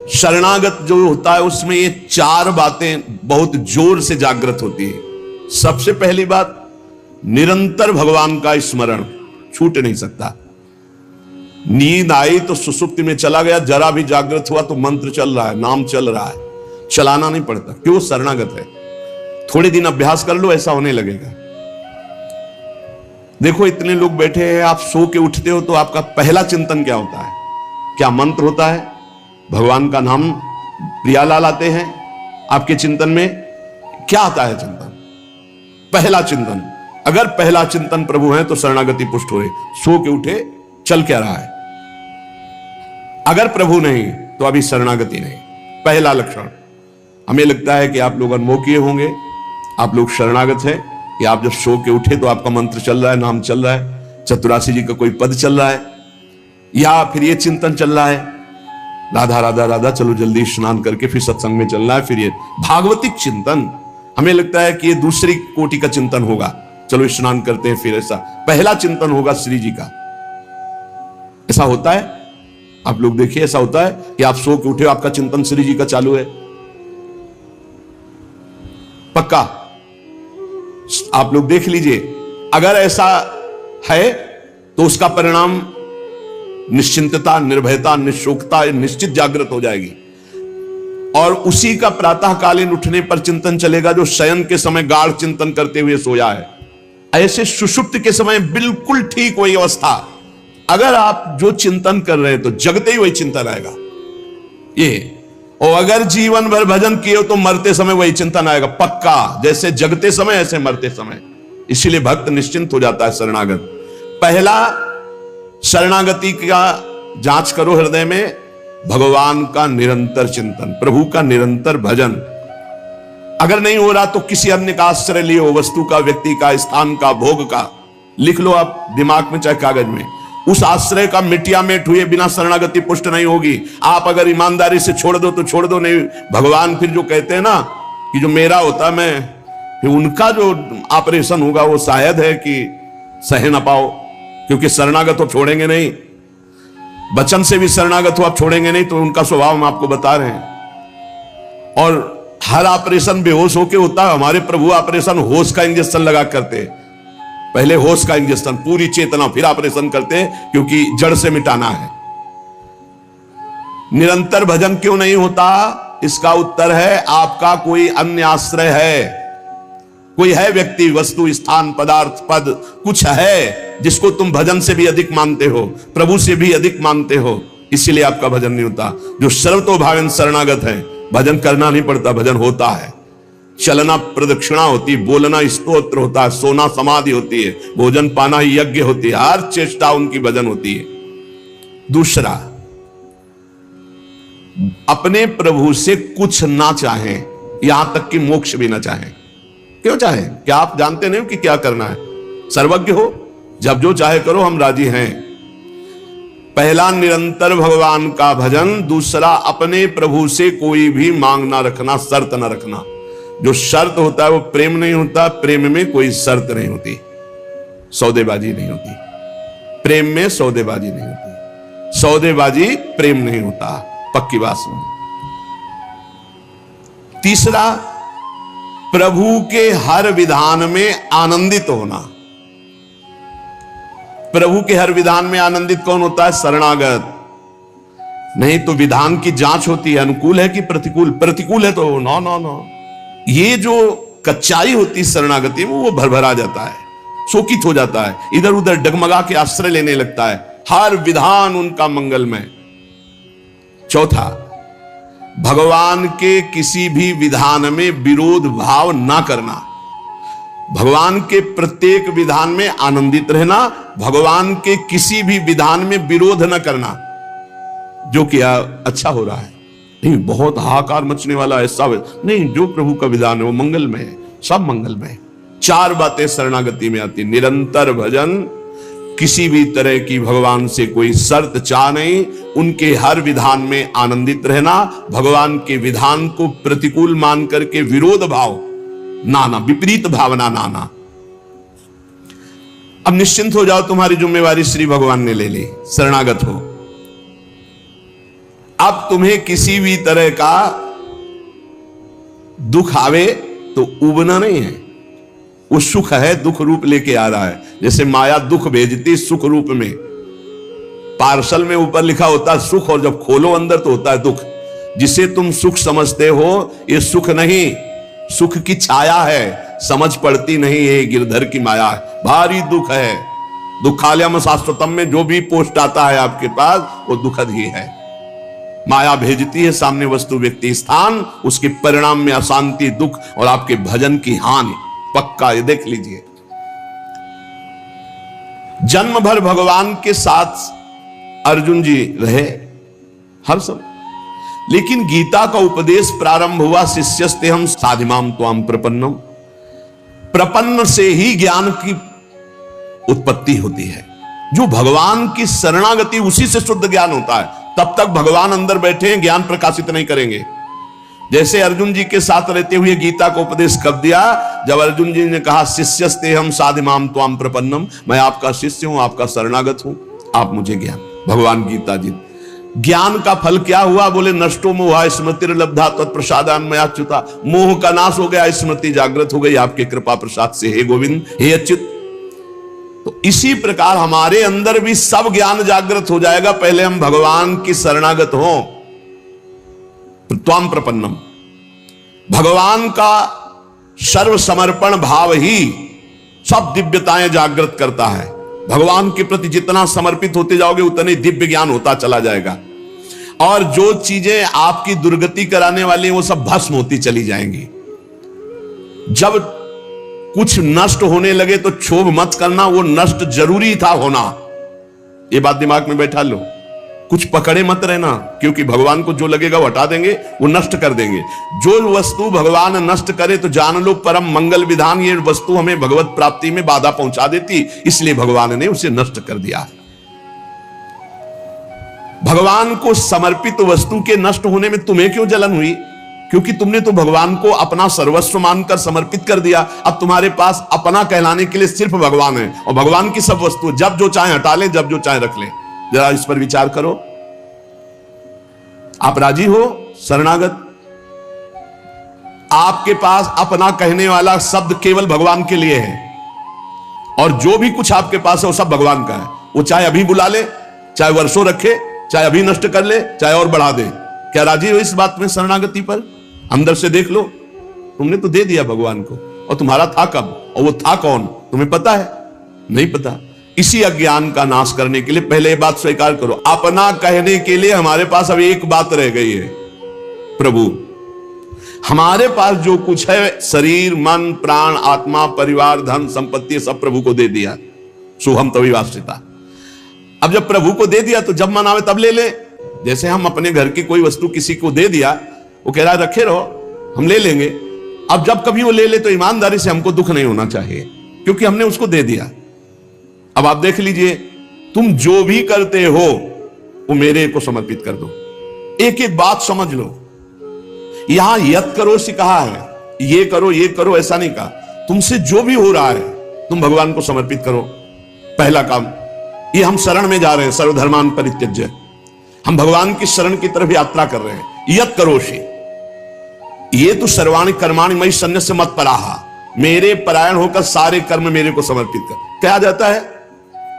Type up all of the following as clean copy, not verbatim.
शरणागत जो होता है उसमें ये चार बातें बहुत जोर से जागृत होती है। सबसे पहली बात, निरंतर भगवान का स्मरण छूट नहीं सकता। नींद आई तो सुसुप्ति में चला गया, जरा भी जागृत हुआ तो मंत्र चल रहा है, नाम चल रहा है, चलाना नहीं पड़ता। क्यों? शरणागत है। थोड़े दिन अभ्यास कर लो, ऐसा होने लगेगा। देखो इतने लोग बैठे हैं, आप सो के उठते हो तो आपका पहला चिंतन क्या होता है? क्या मंत्र होता है? भगवान का नाम प्रियालाल आते हैं आपके चिंतन में? क्या आता है चिंतन? पहला चिंतन। अगर पहला चिंतन प्रभु है तो शरणागति पुष्ट हुए। सो के उठे, चल क्या रहा है? अगर प्रभु नहीं तो अभी शरणागति नहीं। पहला लक्षण। हमें लगता है कि आप लोग अनमोकिए होंगे, आप लोग शरणागत हैं कि आप जब सो के उठे तो आपका मंत्र चल रहा है, नाम चल रहा है, चतुरासी जी का कोई पद चल रहा है, या फिर ये चिंतन चल रहा है, राधा राधा राधा, चलो जल्दी स्नान करके फिर सत्संग में चलना है। फिर ये भागवतिक चिंतन, हमें लगता है कि ये दूसरी कोटि का चिंतन होगा, चलो स्नान करते हैं फिर। ऐसा पहला चिंतन होगा श्री जी का। ऐसा होता है? आप लोग देखिए, ऐसा होता है कि आप सो के उठे, आपका चिंतन श्री जी का चालू है? पक्का? आप लोग देख लीजिए, अगर ऐसा है तो उसका परिणाम निश्चिंतता, निर्भयता, निशोकता निश्चित जागृत हो जाएगी। और उसी का प्रातःकालीन उठने पर चिंतन चलेगा जो शयन के समय गाढ़ चिंतन करते हुए सोया है। ऐसे सुषुप्त के समय बिल्कुल ठीक वही अवस्था। अगर आप जो चिंतन कर रहे हैं तो जगते ही वही चिंतन आएगा ये। और अगर जीवन भर भजन किए हो तो मरते समय वही चिंतन आएगा पक्का। जैसे जगते समय ऐसे मरते समय। इसीलिए भक्त निश्चिंत हो जाता है शरणागत। पहला, शरणागति का जांच करो हृदय में, भगवान का निरंतर चिंतन, प्रभु का निरंतर भजन। अगर नहीं हो रहा तो किसी अन्य का आश्रय लियो, वस्तु का, व्यक्ति का, स्थान का, भोग का, लिख लो आप दिमाग में चाहे कागज में। उस आश्रय का मिटिया मेट हुए बिना शरणागति पुष्ट नहीं होगी। आप अगर ईमानदारी से छोड़ दो तो छोड़ दो, नहीं भगवान फिर जो कहते हैं ना कि जो मेरा होता मैं, फिर उनका जो ऑपरेशन होगा वो शायद है कि सह ना पाओ, क्योंकि शरणागत हो छोड़ेंगे नहीं। वचन से भी शरणागत हो आप छोड़ेंगे नहीं, तो उनका स्वभाव हम आपको बता रहे हैं। और हर ऑपरेशन बेहोश होके होता है। हमारे प्रभु ऑपरेशन होश का इंजेक्शन लगा करते, पहले होश का इंजेक्शन, पूरी चेतना, फिर ऑपरेशन करते हैं, क्योंकि जड़ से मिटाना है। निरंतर भजन क्यों नहीं होता? इसका उत्तर है आपका कोई अन्य आश्रय है। कोई है व्यक्ति, वस्तु, स्थान, पदार्थ, पद, कुछ है जिसको तुम भजन से भी अधिक मानते हो, प्रभु से भी अधिक मानते हो, इसीलिए आपका भजन नहीं होता। जो सर्वतोभावेन शरणागत है, भजन करना नहीं पड़ता, भजन होता है। चलना प्रदक्षिणा होती है, बोलना स्तोत्र होता है, सोना समाधि होती है, भोजन पाना यज्ञ होती है, हर चेष्टा उनकी भजन होती है। दूसरा, अपने प्रभु से कुछ ना चाहें, यहां तक कि मोक्ष भी ना चाहें। क्यों चाहें? क्या आप जानते नहीं हो कि क्या करना है? सर्वज्ञ हो, जब जो चाहे करो, हम राजी हैं। पहला, निरंतर भगवान का भजन। दूसरा, अपने प्रभु से कोई भी मांग ना रखना, शर्त ना रखना। जो शर्त होता है वो प्रेम नहीं होता। प्रेम में कोई शर्त नहीं होती, सौदेबाजी नहीं होती। प्रेम में सौदेबाजी नहीं होती, सौदेबाजी प्रेम नहीं होता, पक्की बात सुनो। तीसरा, प्रभु के हर विधान में आनंदित होना। प्रभु के हर विधान में आनंदित कौन होता है? शरणागत। नहीं तो विधान की जांच होती है, अनुकूल है कि प्रतिकूल। प्रतिकूल है तो नो नो नो। ये जो कच्चाई होती है शरणागति में, वो भरभरा जाता है, शोकित हो जाता है, इधर उधर डगमगा के आश्रय लेने लगता है। हर विधान उनका मंगलमय। चौथा, भगवान के किसी भी विधान में विरोध भाव ना करना। भगवान के प्रत्येक विधान में आनंदित रहना, भगवान के किसी भी विधान में विरोध न करना। जो किया अच्छा हो रहा है, नहीं बहुत हाहाकार मचने वाला है, सब नहीं, जो प्रभु का विधान है वो मंगलमय है, सब मंगलमय है। चार बातें शरणागति में आती। निरंतर भजन, किसी भी तरह की भगवान से कोई शर्त चाह नहीं, उनके हर विधान में आनंदित रहना, भगवान के विधान को प्रतिकूल मान करके विरोध भाव नाना, विपरीत भावना नाना। अब निश्चिंत हो जाओ, तुम्हारी जिम्मेवारी श्री भगवान ने ले ली, शरणागत हो। अब तुम्हें किसी भी तरह का दुख आवे तो उबना नहीं है, वो सुख है, दुख रूप लेके आ रहा है। जैसे माया दुख भेजती सुख रूप में, पार्सल में ऊपर लिखा होता है सुख, और जब खोलो अंदर तो होता है दुख। जिसे तुम सुख समझते हो ये सुख नहीं, सुख की छाया है, समझ पड़ती नहीं, ये गिरधर की माया है, भारी दुख है। दुखालयम शाश्वतम में जो भी पोस्ट आता है आपके पास वो दुखद ही है। माया भेजती है सामने वस्तु व्यक्ति स्थान, उसके परिणाम में अशांति दुख और आपके भजन की हानि पक्का, ये देख लीजिए। जन्म भर भगवान के साथ अर्जुन जी रहे हर समय, लेकिन गीता का उपदेश प्रारंभ हुआ शिष्यस्ते हम साधिमाम त्वाम प्रपन्नम। प्रपन्न से ही ज्ञान की उत्पत्ति होती है। जो भगवान की शरणागति, उसी से शुद्ध ज्ञान होता है। तब तक भगवान अंदर बैठे हैं, ज्ञान प्रकाशित नहीं करेंगे। जैसे अर्जुन जी के साथ रहते हुए गीता को उपदेश कब दिया? जब अर्जुन जी ने कहा शिष्यस्ते हम साधिमाम त्वाम प्रपन्नम, मैं आपका शिष्य हूं, आपका शरणागत हूं, आप मुझे ज्ञान। भगवान गीता जी, ज्ञान का फल क्या हुआ? बोले नष्टो मोहा स्मृतिर्लब्धा तत्प्रसादान्मयाच्युता, मोह का नाश हो गया, स्मृति जागृत हो गई आपके कृपा प्रसाद से, हे गोविंद हे अच्युत। तो इसी प्रकार हमारे अंदर भी सब ज्ञान जागृत हो जाएगा, पहले हम भगवान की शरणागत हों। त्वाम प्रपन्नम, भगवान का सर्व समर्पण भाव ही सब दिव्यताएं जागृत करता है। भगवान के प्रति जितना समर्पित होते जाओगे उतने दिव्य ज्ञान होता चला जाएगा, और जो चीजें आपकी दुर्गति कराने वाली वो सब भस्म होती चली जाएंगी। जब कुछ नष्ट होने लगे तो क्षोभ मत करना, वो नष्ट जरूरी था होना, ये बात दिमाग में बैठा लो। कुछ पकड़े मत रहना, क्योंकि भगवान को जो लगेगा वो हटा देंगे, वो नष्ट कर देंगे। जो वस्तु भगवान नष्ट करे तो जान लो परम मंगल विधान, ये वस्तु हमें भगवत प्राप्ति में बाधा पहुंचा देती, इसलिए भगवान ने उसे नष्ट कर दिया। भगवान को समर्पित वस्तु के नष्ट होने में तुम्हें क्यों जलन हुई? क्योंकि तुमने तो भगवान को अपना सर्वस्व मानकर समर्पित कर दिया। अब तुम्हारे पास अपना कहलाने के लिए सिर्फ भगवान है, और भगवान की सब वस्तु जब जो चाहे हटा ले, जब जो चाहे रख ले। जरा इस पर विचार करो। आप राजी हो शरणागत? आपके पास अपना कहने वाला शब्द केवल भगवान के लिए है, और जो भी कुछ आपके पास है वो सब भगवान का है। वो चाहे अभी बुला ले, चाहे वर्षों रखे, चाहे अभी नष्ट कर ले, चाहे और बढ़ा दे। क्या राजी हो इस बात में शरणागति पर? अंदर से देख लो, तुमने तो दे दिया भगवान को, और तुम्हारा था कब, और वो था कौन, तुम्हें पता है? नहीं पता। इसी अज्ञान का नाश करने के लिए पहले ये बात स्वीकार करो, अपना कहने के लिए हमारे पास अब एक बात रह गई है, प्रभु। हमारे पास जो कुछ है, शरीर मन प्राण आत्मा परिवार धन संपत्ति, सब प्रभु को दे दिया। शुभम तभी वास्तिता। अब जब प्रभु को दे दिया तो जब मन आवे तब ले ले। जैसे हम अपने घर की कोई वस्तु किसी को दे दिया, वो कह रहा है रखे रहो, हम ले लेंगे। अब जब कभी वो ले ले तो ईमानदारी से हमको दुख नहीं होना चाहिए, क्योंकि हमने उसको दे दिया। अब आप देख लीजिए, तुम जो भी करते हो वो मेरे को समर्पित कर दो। एक एक बात समझ लो। यहां यत करो से कहा है, ये करो ऐसा नहीं कहा। तुमसे जो भी हो रहा है तुम भगवान को समर्पित करो। पहला काम ये, हम शरण में जा रहे हैं, सर्वधर्मान परित्यज्य, हम भगवान की शरण की तरफ यात्रा कर रहे हैं। यत करोषि, ये तो सर्वाणि कर्माणि मयि सन्न्यस्य मत्पराः, मेरे परायण होकर सारे कर्म मेरे को समर्पित कर। क्या जाता है?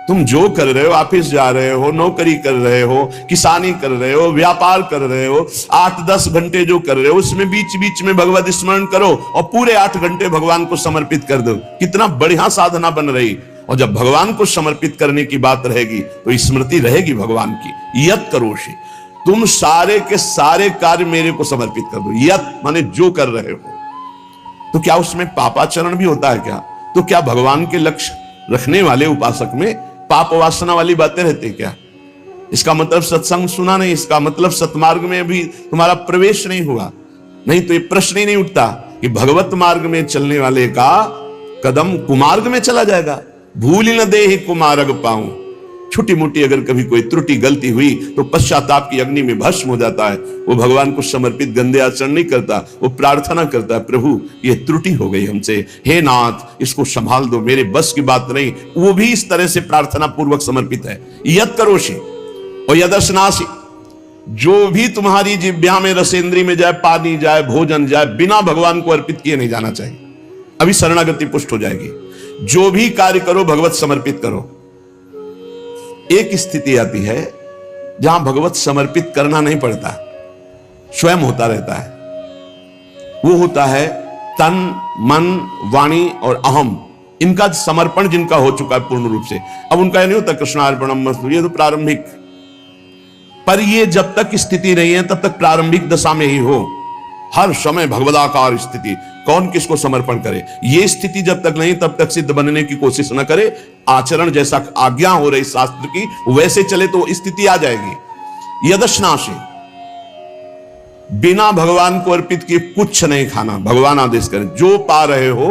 तुम जो कर रहे हो, ऑफिस जा रहे हो, नौकरी कर रहे हो, किसानी कर रहे हो, व्यापार कर रहे हो, 8-10 घंटे जो कर रहे हो उसमें बीच बीच में भगवत स्मरण करो, और पूरे 8 घंटे भगवान को समर्पित कर दो। कितना बढ़िया साधना बन रही। और जब भगवान को समर्पित करने की बात रहेगी तो स्मृति रहेगी भगवान की। यत करोषि, तुम सारे के सारे कार्य मेरे को समर्पित कर दो। यत माने जो कर रहे हो। तो क्या उसमें पापाचरण भी होता है क्या? तो क्या भगवान के लक्ष्य रखने वाले उपासक में पाप वासना वाली बातें रहती क्या? इसका मतलब सत्संग सुना नहीं, इसका मतलब सतमार्ग में भी तुम्हारा प्रवेश नहीं हुआ। नहीं तो ये प्रश्न ही नहीं उठता कि भगवत मार्ग में चलने वाले का कदम कुमार्ग में चला जाएगा। भूल न दे ही कुमार्ग पाऊं, छोटी मोटी अगर कभी कोई त्रुटि गलती हुई तो पश्चाताप की अग्नि में भस्म हो जाता है। वो भगवान को समर्पित गंदे आचरण नहीं करता, वो प्रार्थना करता है, प्रभु ये त्रुटि हो गई हमसे, हे नाथ इसको संभाल दो, मेरे बस की बात नहीं। वो भी इस तरह से प्रार्थना पूर्वक समर्पित है। यत करोषि और यदर्शनासि, जो भी तुम्हारी जिह्वा में, रसेंद्री में जाए, पानी जाए, भोजन जाए, बिना भगवान को अर्पित किए नहीं जाना चाहिए। अभी शरणागति पुष्ट हो जाएगी। जो भी कार्य करो भगवत समर्पित करो। एक स्थिति आती है जहां भगवत समर्पित करना नहीं पड़ता, स्वयं होता रहता है। वो होता है तन, मन, वाणी और अहम, इनका समर्पण जिनका हो चुका है पूर्ण रूप से। अब उनका नहीं होता कृष्णार्पणमस्तु, ये तो प्रारंभिक, पर ये जब तक स्थिति नहीं है तब तक प्रारंभिक दशा में ही हो। हर समय भगवदाकार स्थिति, कौन किसको समर्पण करे, ये स्थिति जब तक नहीं तब तक सिद्ध बनने की कोशिश न करे। आचरण जैसा आज्ञा हो रही शास्त्र की वैसे चले तो स्थिति आ जाएगी। यदश्नाशी, बिना भगवान को अर्पित किए कुछ नहीं खाना। भगवान आदेश करें जो पा रहे हो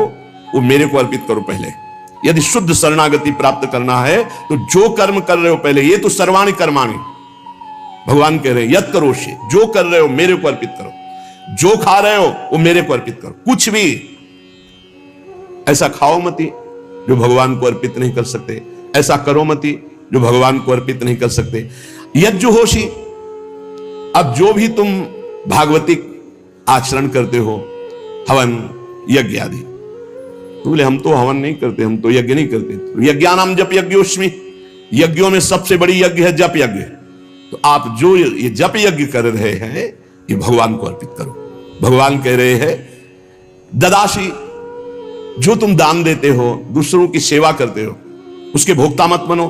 वो मेरे को अर्पित करो पहले। यदि शुद्ध शरणागति प्राप्त करना है तो जो कर्म कर रहे हो पहले, ये तो सर्वाणि कर्माणि भगवान कह रहे हैं, यत् करोषि, जो कर रहे हो मेरे को अर्पित करो। जो खा रहे हो वो मेरे को अर्पित करो। कुछ भी ऐसा खाओ मती जो भगवान को अर्पित नहीं कर सकते, ऐसा करो मती जो भगवान को अर्पित नहीं कर सकते। यज्जुहोषि, अब जो भी तुम भागवतिक आचरण करते हो, हवन यज्ञ आदि, तो बोले हम तो हवन नहीं करते, हम तो यज्ञ नहीं करते। यज्ञानाम जप यज्ञोस्मि, यज्ञों में सबसे बड़ी यज्ञ है जप यज्ञ। तो आप जो ये जप यज्ञ कर रहे हैं ये भगवान को अर्पित करो। भगवान कह रहे हैं ददाशी, जो तुम दान देते हो, दूसरों की सेवा करते हो, उसके भोक्ता मत बनो,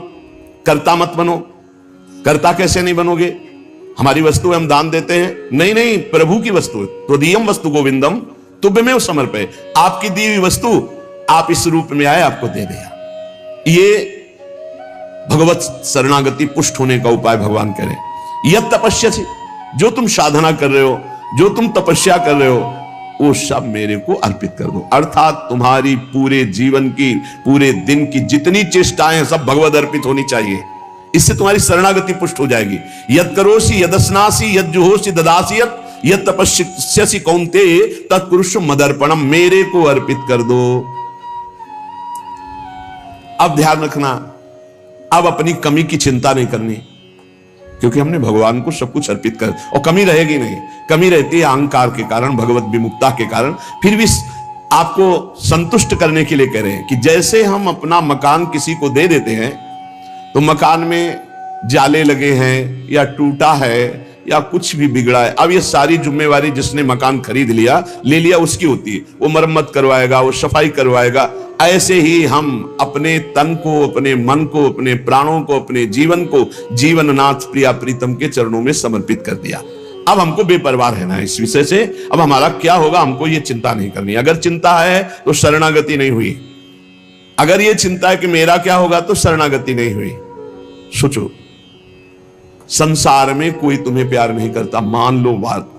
कर्ता मत बनो। कर्ता कैसे नहीं बनोगे? हमारी वस्तु है, हम दान देते हैं, नहीं नहीं, प्रभु की वस्तु है। त्वदीयम वस्तु गोविंदम तुभ्यमेव समर्पये, आपकी दी हुई वस्तु आप इस रूप में आए, आपको दे दिया। ये भगवत शरणागति पुष्ट होने का उपाय भगवान करें। यह तपस्या से, जो तुम साधना कर रहे हो, जो तुम तपस्या कर रहे हो, वो सब मेरे को अर्पित कर दो। अर्थात तुम्हारी पूरे जीवन की, पूरे दिन की जितनी चेष्टाएं सब भगवत अर्पित होनी चाहिए। इससे तुम्हारी शरणागति पुष्ट हो जाएगी। यद करोषि यदस्नासि यज्जुहोषि ददासि यद तपस्यसि कौन्तेय तत्कुरुषु मदर्पणम, मेरे को अर्पित कर दो। अब ध्यान रखना, अब अपनी कमी की चिंता नहीं करनी, क्योंकि हमने भगवान को सब कुछ अर्पित कर, और कमी रहेगी नहीं। कमी रहती है अहंकार के कारण, भगवत विमुक्ता के कारण। फिर भी आपको संतुष्ट करने के लिए कह रहे हैं कि जैसे हम अपना मकान किसी को दे देते हैं तो मकान में जाले लगे हैं या टूटा है या कुछ भी बिगड़ा है, अब ये सारी जिम्मेवारी जिसने मकान खरीद लिया, ले लिया, उसकी होती है। वो मरम्मत करवाएगा, वो सफाई करवाएगा। ऐसे ही हम अपने तन को, अपने मन को, अपने प्राणों को, अपने जीवन को जीवननाथ प्रिया प्रीतम के चरणों में समर्पित कर दिया। अब हमको बेपरवाह रहना है इस विषय से। अब हमारा क्या होगा हमको ये चिंता नहीं करनी। अगर चिंता है तो शरणागति नहीं हुई। अगर ये चिंता है कि मेरा क्या होगा तो शरणागति नहीं हुई। सोचो, संसार में कोई तुम्हें प्यार नहीं करता, मान लो बात।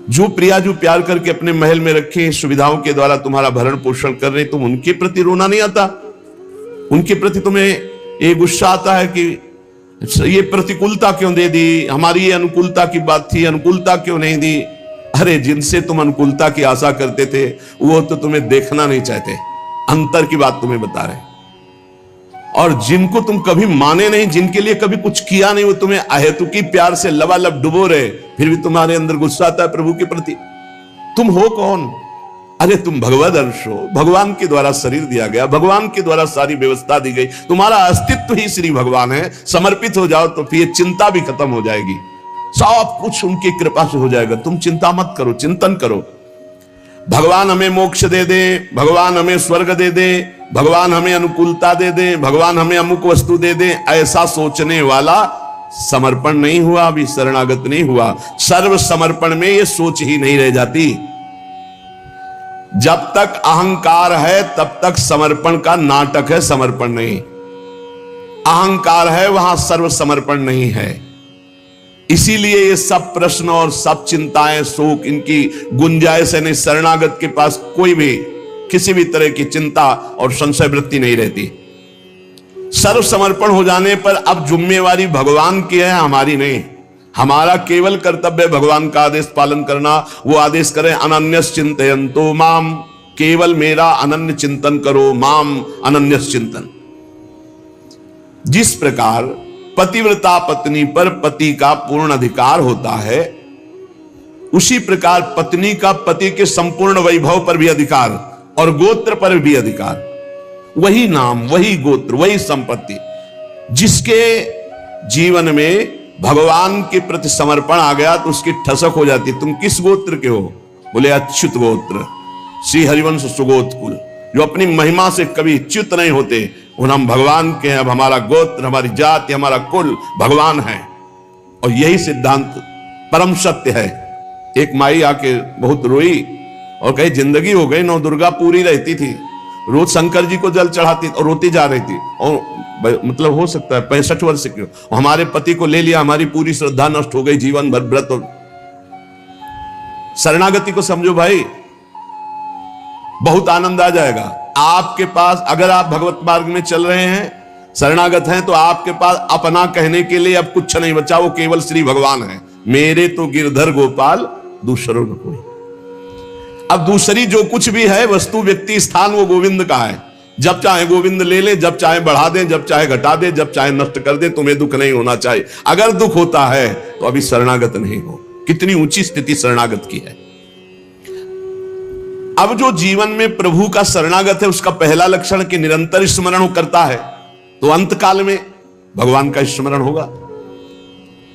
जो प्रिया जो प्यार करके अपने महल में रखे, सुविधाओं के द्वारा तुम्हारा भरण पोषण कर रहे, तुम उनके प्रति रोना नहीं आता? उनके प्रति तुम्हें ये गुस्सा आता है कि ये प्रतिकूलता क्यों दे दी, हमारी ये अनुकूलता की बात थी, अनुकूलता क्यों नहीं दी? अरे जिनसे तुम अनुकूलता की आशा करते थे वो तो तुम्हें देखना नहीं चाहते, अंतर की बात तुम्हें बता रहे। और जिनको तुम कभी माने नहीं, जिनके लिए कभी कुछ किया नहीं, वो तुम्हें अहेतुकी प्यार से लबालब डुबो रहे, फिर भी तुम्हारे अंदर गुस्सा आता है प्रभु के प्रति। तुम हो कौन? अरे तुम भगवद अंश हो, भगवान के द्वारा शरीर दिया गया, भगवान के द्वारा सारी व्यवस्था दी गई, तुम्हारा अस्तित्व ही श्री भगवान है। समर्पित हो जाओ तो फिर चिंता भी खत्म हो जाएगी, सब कुछ उनकी कृपा से हो जाएगा। तुम चिंता मत करो, चिंतन करो। भगवान हमें मोक्ष दे दे, भगवान हमें स्वर्ग दे दे, भगवान हमें अनुकूलता दे दे, भगवान हमें अमुक वस्तु दे दे, ऐसा सोचने वाला समर्पण नहीं हुआ, अभी शरणागत नहीं हुआ। सर्व समर्पण में ये सोच ही नहीं रह जाती। जब तक अहंकार है तब तक समर्पण का नाटक है, समर्पण नहीं। अहंकार है वहां सर्व समर्पण नहीं है। इसीलिए ये सब प्रश्न और सब चिंताएं, शोक, इनकी गुंजाइश नहीं। शरणागत के पास कोई भी किसी भी तरह की चिंता और संशय वृत्ति नहीं रहती। सर्व समर्पण हो जाने पर अब जिम्मेवारी भगवान की है, हमारी नहीं। हमारा केवल कर्तव्य भगवान का आदेश पालन करना। वो आदेश करें अनन्यस चिंतयन्तो माम, केवल मेरा अनन्य चिंतन करो, माम अनन्यस चिंतन। जिस प्रकार पतिव्रता पत्नी पर पति का पूर्ण अधिकार होता है, उसी प्रकार पत्नी का पति के संपूर्ण वैभव पर भी अधिकार और गोत्र पर भी अधिकार। वही नाम, वही गोत्र, वही संपत्ति। जिसके जीवन में भगवान के प्रति समर्पण आ गया तो उसकी ठसक हो जाती। तुम किस गोत्र के हो? बोले अच्युत गोत्र, श्री हरिवंश सुगोत्र कुल, जो अपनी महिमा से कभी च्युत नहीं होते। उन हम भगवान के हैं। अब हमारा गोत्र, हमारी जाति, हमारा कुल भगवान है। और यही सिद्धांत परम सत्य है। एक माई आके बहुत रोई और कही जिंदगी हो गई, नौ दुर्गा पूरी रहती थी, रोज शंकर जी को जल चढ़ाती और रोती जा रही थी। और मतलब हो सकता है 65 वर्ष की, हमारे पति को ले लिया, हमारी पूरी श्रद्धा नष्ट हो गई, जीवन भर व्रत। और शरणागति को समझो भाई, बहुत आनंद आ जाएगा आपके पास। अगर आप भगवत मार्ग में चल रहे हैं, शरणागत हैं, तो आपके पास अपना कहने के लिए अब कुछ नहीं बचा, वो केवल श्री भगवान है। मेरे तो गिरधर गोपाल, दूसरों न कोई। अब दूसरी जो कुछ भी है वस्तु, व्यक्ति, स्थान, वो गोविंद का है। जब चाहे गोविंद ले ले, जब चाहे बढ़ा दे, जब चाहे घटा दे, जब चाहे नष्ट कर दे। तुम्हें दुख नहीं होना चाहिए। अगर दुख होता है तो अभी शरणागत नहीं हो। कितनी ऊंची स्थिति शरणागत की है। अब जो जीवन में प्रभु का शरणागत है, उसका पहला लक्षण कि निरंतर स्मरण करता है, तो अंत काल में भगवान का स्मरण होगा।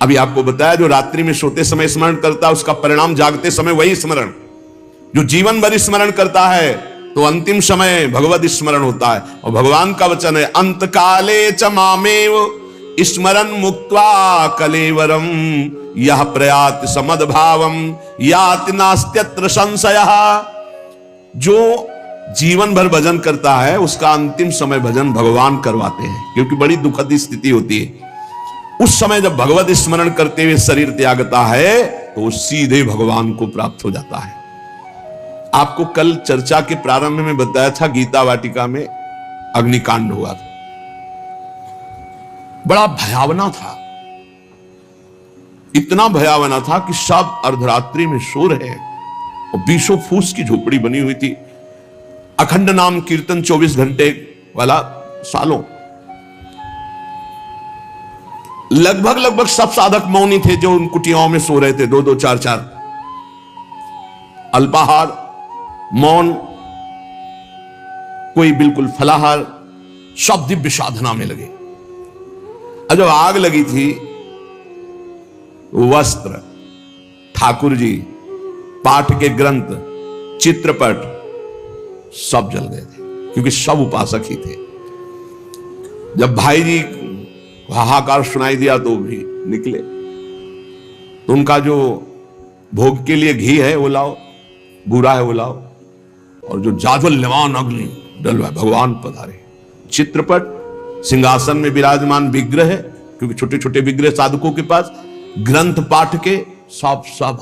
अभी आपको बताया, जो रात्रि में सोते समय स्मरण करता है, उसका परिणाम जागते समय वही स्मरण। जो जीवन भर स्मरण करता है, तो अंतिम समय भगवत स्मरण होता है। और भगवान का वचन है, अंत काले च मामेव स्मरन मुक्त्वा कलेवरम यह प्रयात समद्भावम याति नास्त्यत्र संशयः। जो जीवन भर भजन करता है, उसका अंतिम समय भजन भगवान करवाते हैं, क्योंकि बड़ी दुखद स्थिति होती है। उस समय जब भगवत स्मरण करते हुए शरीर त्यागता है, तो सीधे भगवान को प्राप्त हो जाता है। आपको कल चर्चा के प्रारंभ में बताया था, गीता वाटिका में अग्निकांड हुआ था। बड़ा भयावना था, इतना भयावना था कि सब अर्धरात्रि में सो रहे, और 20 फूस की झोपड़ी बनी हुई थी। अखंड नाम कीर्तन 24 घंटे वाला, सालों। लगभग सब साधक मौनी थे, जो उन कुटियाओं में सो रहे थे, 2-2, 4-4। अल्पाहार, मौन, कोई बिल्कुल फलाहार, सब दिव्य साधना में लगे। अब जब आग लगी थी, वस्त्र, ठाकुर जी, पाठ के ग्रंथ, चित्रपट सब जल गए थे, क्योंकि सब उपासक ही थे। जब भाई जी हाहाकार सुनाई दिया तो भी निकले। तो उनका जो भोग के लिए घी है वो लाओ, बुरा है वो लाओ, और जो जाज्वल्यमान अग्नि डलवा, भगवान पधारे। चित्रपट, सिंहासन में विराजमान विग्रह है, क्योंकि छोटे छोटे विग्रह साधकों के पास, ग्रंथ पाठ के सब सब।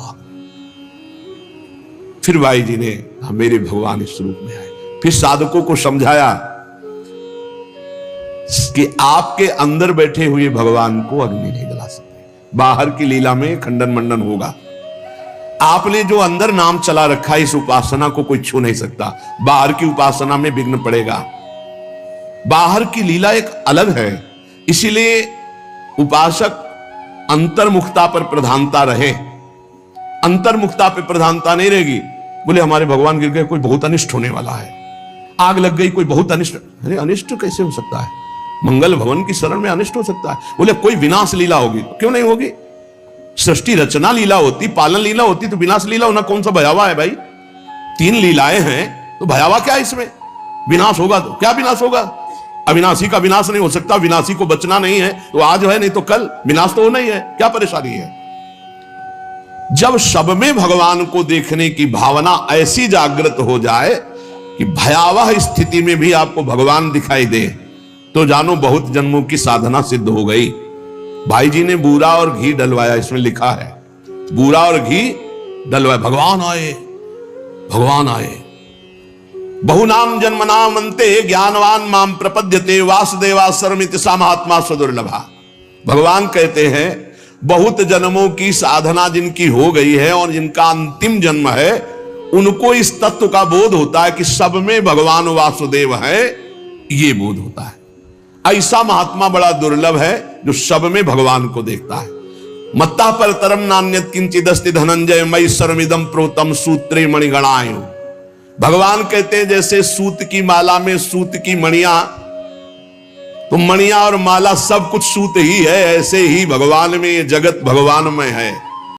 फिर भाई जी ने मेरे भगवान इस रूप में आए। फिर साधकों को समझाया कि आपके अंदर बैठे हुए भगवान को अग्नि नहीं जला सकते, बाहर की लीला में खंडन मंडन होगा। आपने जो अंदर नाम चला रखा है, इस उपासना को कोई छू नहीं सकता। बाहर की उपासना में विघ्न पड़ेगा। बाहर की लीला एक अलग है, इसीलिए उपासक अंतर्मुखता पर प्रधानता रहे। अंतर्मुखता पर प्रधानता नहीं रहेगी, बोले हमारे भगवान गिर गए, कोई बहुत अनिष्ट होने वाला है, आग लग गई, कोई बहुत अनिष्ट। अरे अनिष्ट कैसे हो सकता है? मंगल भवन की शरण में अनिष्ट हो सकता है? बोले कोई विनाश लीला होगी। क्यों नहीं होगी? सृष्टि रचना लीला होती, पालन लीला होती, तो विनाश लीला होना कौन सा भयावा है भाई? 3 लीलाएं हैं, तो भयावा क्या है इसमें? विनाश होगा तो क्या विनाश होगा? अविनाशी का विनाश नहीं हो सकता। विनाशी को बचना नहीं है तो आज है, नहीं तो कल विनाश तो होना ही है। क्या परेशानी है? जब सब में भगवान को देखने की भावना ऐसी जागृत हो जाए कि भयावह स्थिति में भी आपको भगवान दिखाई दे, तो जानो बहुत जन्मों की साधना सिद्ध हो गई। भाई जी ने बूरा और घी डलवाया, इसमें लिखा है बूरा और घी डलवाया। भगवान आए, भगवान आए। बहुनाम जन्मनाम अन्ते ज्ञानवान माम प्रपद्यते वासुदेवा सर्वमिति सा महात्मा सुदुर्लभा। भगवान कहते हैं बहुत जन्मों की साधना जिनकी हो गई है और जिनका अंतिम जन्म है, उनको इस तत्व का बोध होता है कि सब में भगवान वासुदेव है। ये बोध होता है। ऐसा महात्मा बड़ा दुर्लभ है जो सब में भगवान को देखता है। मत्ता पर तरम नान्यत किंचिदस्ति धनंजय मई सर्वमिदं प्रोतम सूत्रे मणिगणाय। भगवान कहते हैं जैसे सूत की माला में सूत की मणियां, तो मणियां और माला सब कुछ सूत ही है, ऐसे ही भगवान में ये जगत भगवान में है।